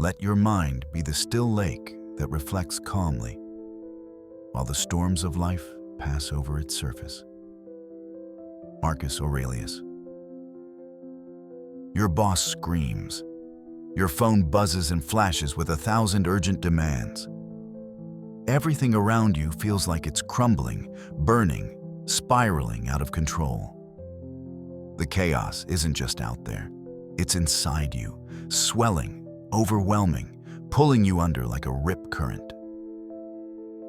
Let your mind be the still lake that reflects calmly, while the storms of life pass over its surface. Marcus Aurelius. Your boss screams. Your phone buzzes and flashes with 1,000 urgent demands. Everything around you feels like it's crumbling, burning, spiraling out of control. The chaos isn't just out there. It's inside you, swelling, overwhelming, pulling you under like a rip current.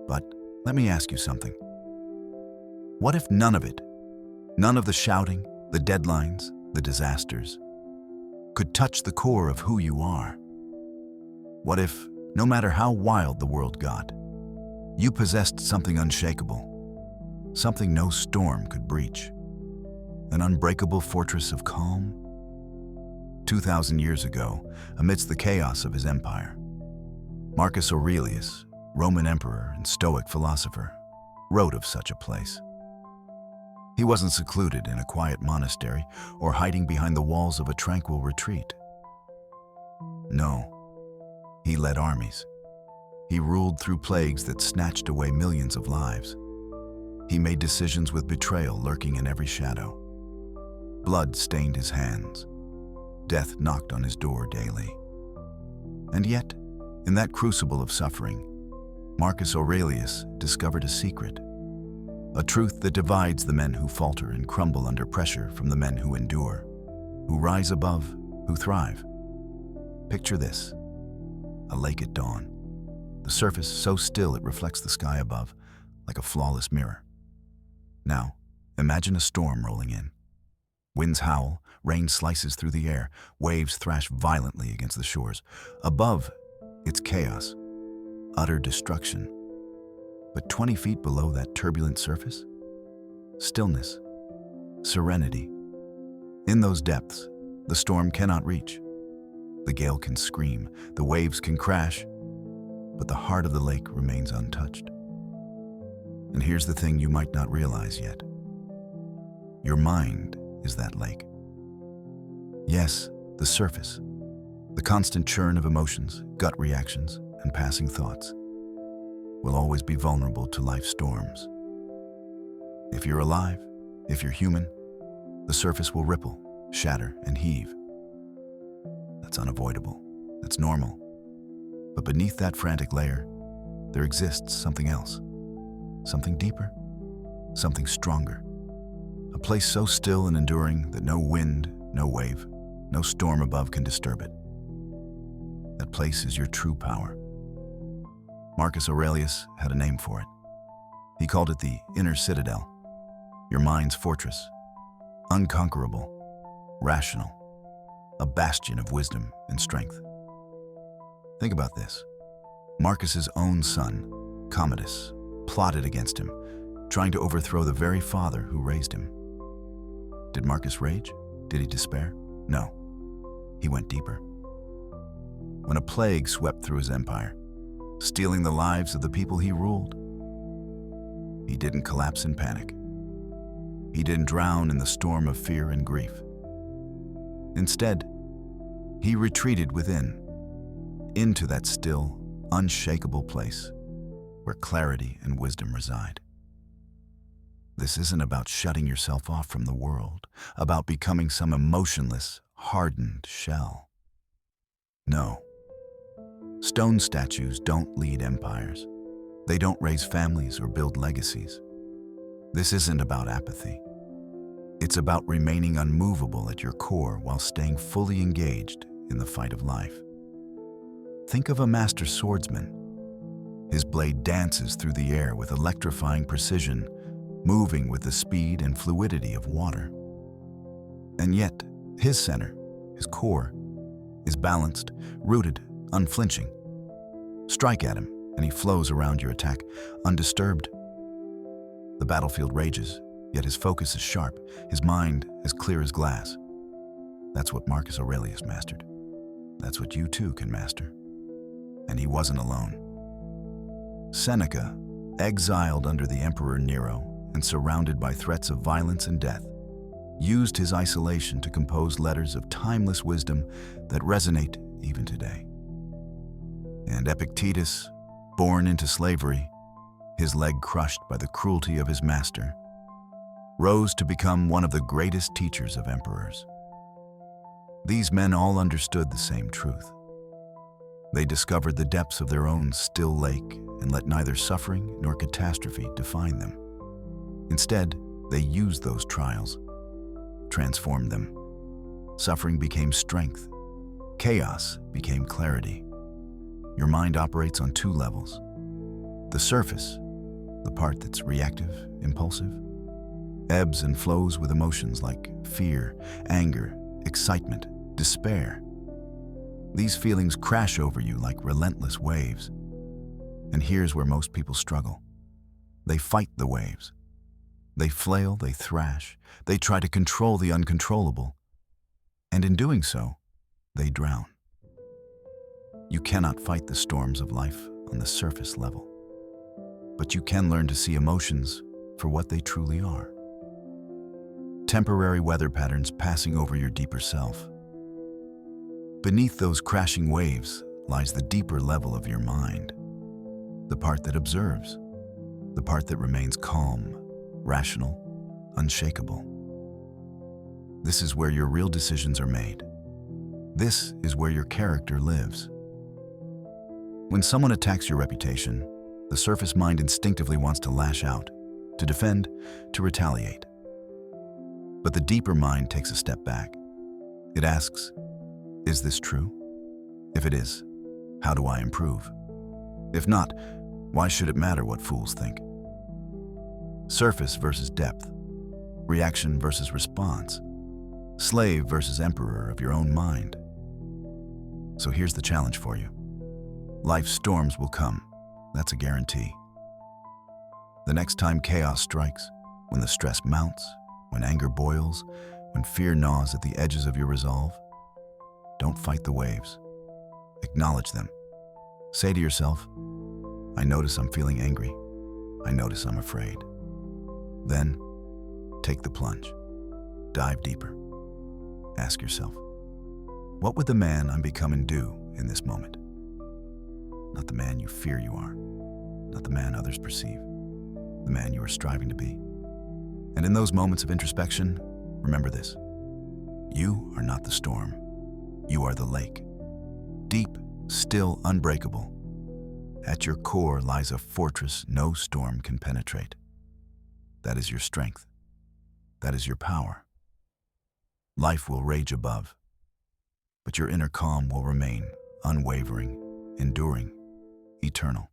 But let me ask you something. What if none of it, none of the shouting, the deadlines, the disasters, could touch the core of who you are? What if, no matter how wild the world got, you possessed something unshakable, something no storm could breach, an unbreakable fortress of calm? 2,000 years ago, amidst the chaos of his empire, Marcus Aurelius, Roman emperor and Stoic philosopher, wrote of such a place. He wasn't secluded in a quiet monastery or hiding behind the walls of a tranquil retreat. No, he led armies. He ruled through plagues that snatched away millions of lives. He made decisions with betrayal lurking in every shadow. Blood stained his hands. Death knocked on his door daily. And yet, in that crucible of suffering, Marcus Aurelius discovered a secret, a truth that divides the men who falter and crumble under pressure from the men who endure, who rise above, who thrive. Picture this: a lake at dawn, the surface so still it reflects the sky above like a flawless mirror. Now, imagine a storm rolling in. Winds howl, rain slices through the air, waves thrash violently against the shores. Above, it's chaos, utter destruction. But 20 feet below that turbulent surface, stillness, serenity. In those depths, the storm cannot reach. The gale can scream, the waves can crash, but the heart of the lake remains untouched. And here's the thing you might not realize yet. Your mind is that lake. Yes, the surface, the constant churn of emotions, gut reactions, and passing thoughts, will always be vulnerable to life's storms. If you're alive, if you're human, the surface will ripple, shatter, and heave. That's unavoidable. That's normal. But beneath that frantic layer, there exists something else. Something deeper, something stronger. A place so still and enduring that no wind, no wave, no storm above can disturb it. That place is your true power. Marcus Aurelius had a name for it. He called it the inner citadel, your mind's fortress, unconquerable, rational, a bastion of wisdom and strength. Think about this. Marcus's own son, Commodus, plotted against him, trying to overthrow the very father who raised him. Did Marcus rage? Did he despair? No. He went deeper. When a plague swept through his empire, stealing the lives of the people he ruled, he didn't collapse in panic. He didn't drown in the storm of fear and grief. Instead, he retreated within, into that still, unshakable place where clarity and wisdom reside. This isn't about shutting yourself off from the world, about becoming some emotionless, hardened shell. No. Stone statues don't lead empires. They don't raise families or build legacies. This isn't about apathy. It's about remaining unmovable at your core while staying fully engaged in the fight of life. Think of a master swordsman. His blade dances through the air with electrifying precision, moving with the speed and fluidity of water. And yet, his center, his core, is balanced, rooted, unflinching. Strike at him, and he flows around your attack, undisturbed. The battlefield rages, yet his focus is sharp, his mind as clear as glass. That's what Marcus Aurelius mastered. That's what you too can master. And he wasn't alone. Seneca, exiled under the Emperor Nero and surrounded by threats of violence and death, used his isolation to compose letters of timeless wisdom that resonate even today. And Epictetus, born into slavery, his leg crushed by the cruelty of his master, rose to become one of the greatest teachers of emperors. These men all understood the same truth. They discovered the depths of their own still lake and let neither suffering nor catastrophe define them. Instead, they used those trials, transformed them. Suffering became strength. Chaos became clarity. Your mind operates on two levels. The surface, the part that's reactive, impulsive, ebbs and flows with emotions like fear, anger, excitement, despair. These feelings crash over you like relentless waves. And here's where most people struggle. They fight the waves. They flail, they thrash, they try to control the uncontrollable. And in doing so, they drown. You cannot fight the storms of life on the surface level, but you can learn to see emotions for what they truly are. Temporary weather patterns passing over your deeper self. Beneath those crashing waves lies the deeper level of your mind, the part that observes, the part that remains calm, rational, unshakable. This is where your real decisions are made. This is where your character lives. When someone attacks your reputation, the surface mind instinctively wants to lash out, to defend, to retaliate. But the deeper mind takes a step back. It asks, is this true? If it is, how do I improve? If not, why should it matter what fools think? Surface versus depth, reaction versus response, slave versus emperor of your own mind. So here's the challenge for you. Life's storms will come, that's a guarantee. The next time chaos strikes, when the stress mounts, when anger boils, when fear gnaws at the edges of your resolve, don't fight the waves. Acknowledge them. Say to yourself, I notice I'm feeling angry. I notice I'm afraid. Then, take the plunge. Dive deeper. Ask yourself, what would the man I'm becoming do in this moment? Not the man you fear you are, not the man others perceive, the man you are striving to be. And in those moments of introspection, remember this. You are not the storm. You are the lake. Deep, still, unbreakable. At your core lies a fortress no storm can penetrate. That is your strength. That is your power. Life will rage above, but your inner calm will remain unwavering, enduring, eternal.